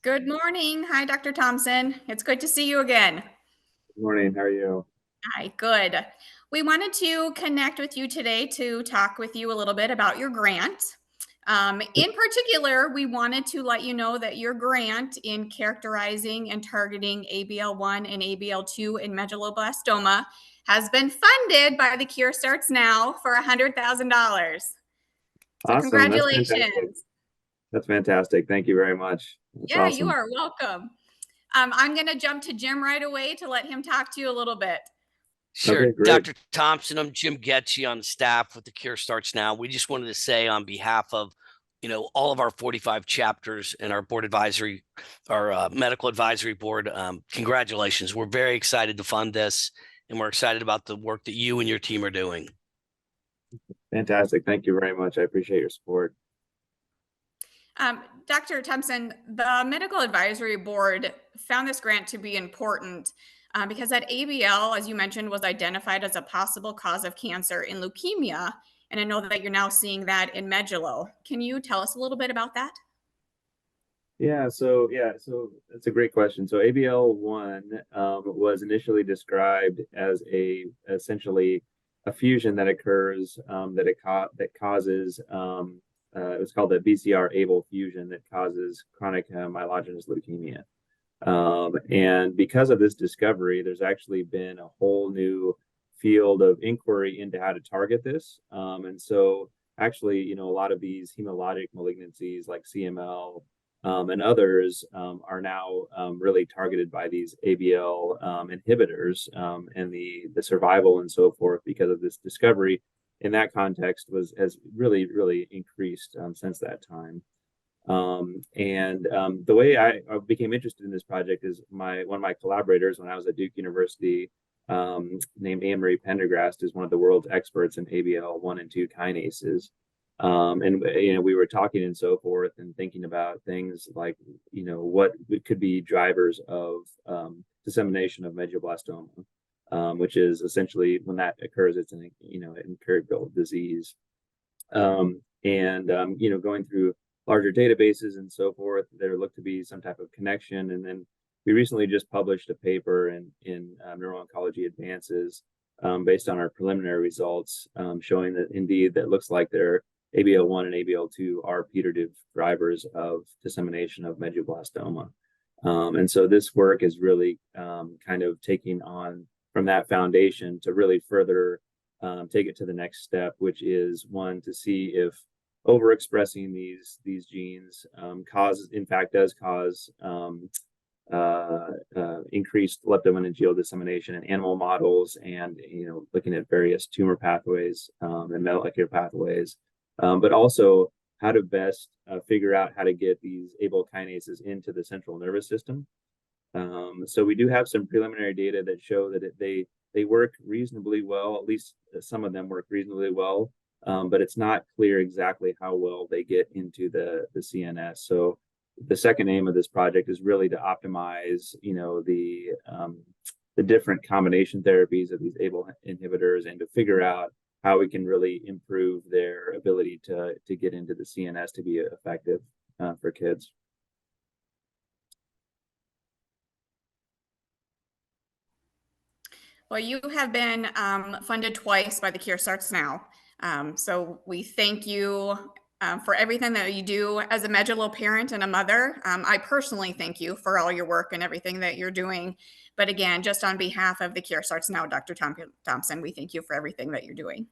Good morning. Hi, Dr. Thompson. It's good to see you again. Good morning. How are you? Hi, good. We wanted to connect with you today to talk with you a little bit about your grant. In particular, we wanted to let you know that your grant in characterizing and targeting ABL1 and ABL2 in medulloblastoma has been funded by the Cure Starts Now for $100,000. So Awesome. That's fantastic. congratulations. That's fantastic. Thank you very much. That's Yeah, you awesome. are welcome. I'm going to jump to Jim right away to let him talk to you a little bit. Sure. Okay, great. Dr. Thompson, I'm Jim Getchie on the staff with the Cure Starts Now. We just wanted to say on behalf of, all of our 45 chapters and our board advisory, our medical advisory board, congratulations. We're very excited to fund this, and we're excited about the work that you and your team are doing. Fantastic. Thank you very much. I appreciate your support. Dr. Thompson, the medical advisory board found this grant to be important because that ABL, as you mentioned, was identified as a possible cause of cancer in leukemia. And I know that you're now seeing that in medullo. Can you tell us a little bit about that? So that's a great question. So ABL1 was initially described as essentially a fusion that occurs that causes it was called the BCR-ABL fusion that causes chronic myelogenous leukemia. And because of this discovery, there's actually been a whole new field of inquiry into how to target this. And so actually, a lot of these hematologic malignancies like CML and others are now really targeted by these ABL inhibitors, and the survival and so forth because of this discovery in that context has really increased since that time. The way I became interested in this project is one of my collaborators when I was at Duke University, named Anne-Marie Pendergrast, is one of the world's experts in ABL1 and 2 kinases. We were talking and so forth and thinking about things like, what could be drivers of dissemination of medulloblastoma, which is essentially when that occurs, it's an incurable disease. Going through larger databases and so forth, there looked to be some type of connection. And then we recently just published a paper in Neuro-Oncology Advances based on our preliminary results, showing that indeed that looks like their ABL1 and ABL2 are putative drivers of dissemination of medulloblastoma. And so this work is really kind of taking on from that foundation to really further take it to the next step, which is one, to see if overexpressing these genes does cause increased leptomeningeal dissemination in animal models, and looking at various tumor pathways and molecular pathways, but also how to best figure out how to get these ABL kinases into the central nervous system. So we do have some preliminary data that show that they work reasonably well. At least some of them work reasonably well, but it's not clear exactly how well they get into the CNS. So the second aim of this project is really to optimize, the different combination therapies of these ABL inhibitors, and to figure out how we can really improve their ability to get into the CNS to be effective for kids. Well, you have been funded twice by the Cure Starts Now. So we thank you for everything that you do as a medullo parent and a mother. I personally thank you for all your work and everything that you're doing. But again, just on behalf of the Cure Starts Now, Dr. Thompson, we thank you for everything that you're doing.